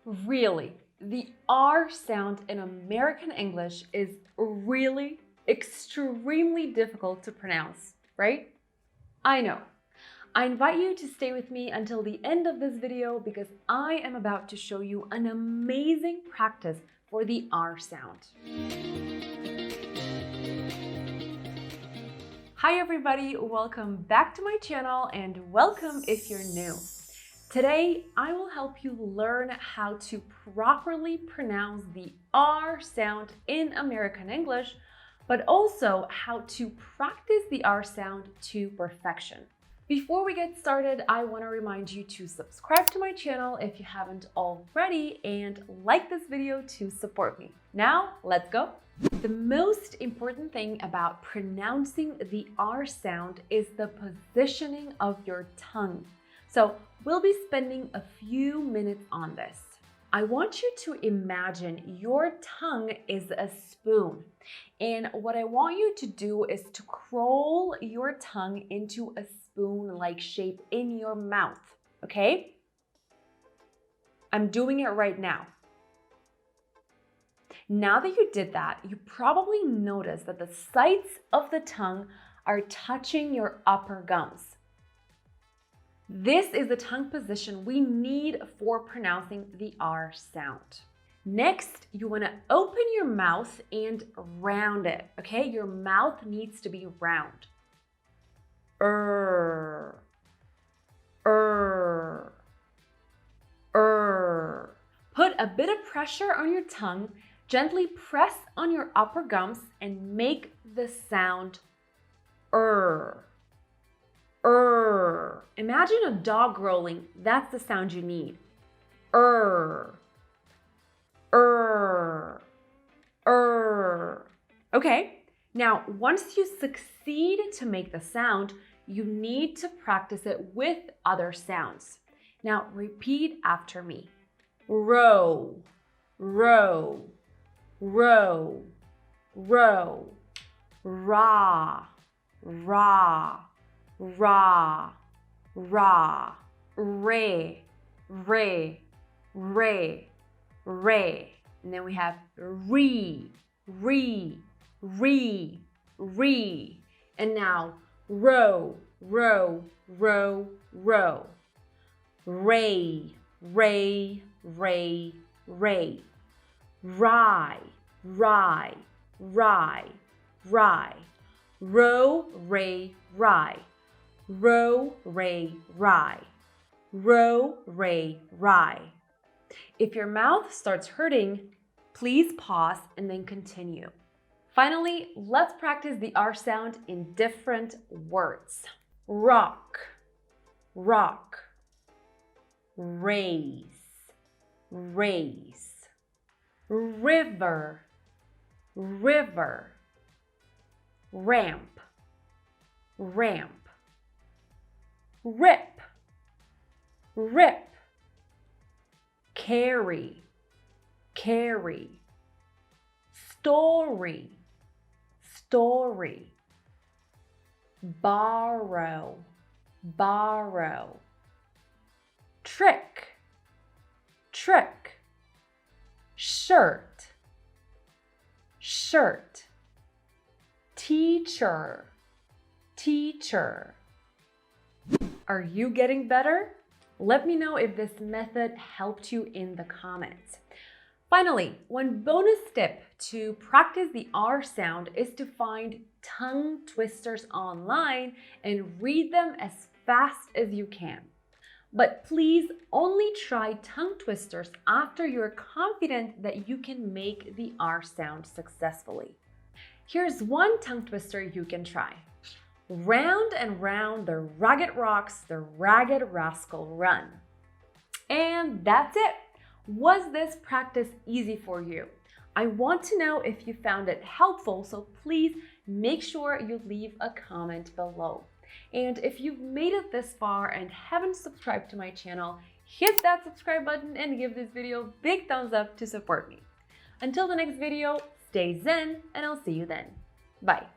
Really, the R sound in American English is really extremely difficult to pronounce, right? I know. I invite you to stay with me until the end of this video because I am about to show you an amazing practice for the R sound. Hi everybody, welcome back to my channel and welcome if you're new. Today, I will help you learn how to properly pronounce the R sound in American English, but also how to practice the R sound to perfection. Before we get started, I want to remind you to subscribe to my channel if you haven't already and like this video to support me. Now, let's go. The most important thing about pronouncing the R sound is the positioning of your tongue. So we'll be spending a few minutes on this. I want you to imagine your tongue is a spoon. And what I want you to do is to crawl your tongue into a spoon-like shape in your mouth, okay? I'm doing it right now. Now that you did that, you probably noticed that the sides of the tongue are touching your upper gums. This is the tongue position we need for pronouncing the R sound. Next, you want to open your mouth and round it, okay? Your mouth needs to be round. Put a bit of pressure on your tongue, gently press on your upper gums and make the sound Imagine a dog rolling. That's the sound you need. Okay, now once you succeed to make the sound, you need to practice it with other sounds. Now repeat after me. Row, row, row, row, ra, ra, ra, ra, re, re, re, re. And then we have re, re, re, re. And now row, row, row, row. Ray, ray, ray, ray. Rye, rye, rye, rye. Row, ray, rye. Row, ray, rye. Row, ray, rye. If your mouth starts hurting, please pause and then continue. Finally, let's practice the R sound in different words. Rock, rock. Raise, raise. River, river. Ramp, ramp. Rip, rip. Carry, carry. Story, story. Borrow, borrow. Trick, trick. Shirt, shirt. Teacher, teacher. Are you getting better? Let me know if this method helped you in the comments. Finally, one bonus tip to practice the R sound is to find tongue twisters online and read them as fast as you can. But please only try tongue twisters after you're confident that you can make the R sound successfully. Here's one tongue twister you can try. Round and round the rugged rocks, the ragged rascal run. And that's it. Was this practice easy for you? I want to know if you found it helpful, so please make sure you leave a comment below. And if you've made it this far and haven't subscribed to my channel, hit that subscribe button and give this video a big thumbs up to support me. Until the next video, stay zen and I'll see you then. Bye.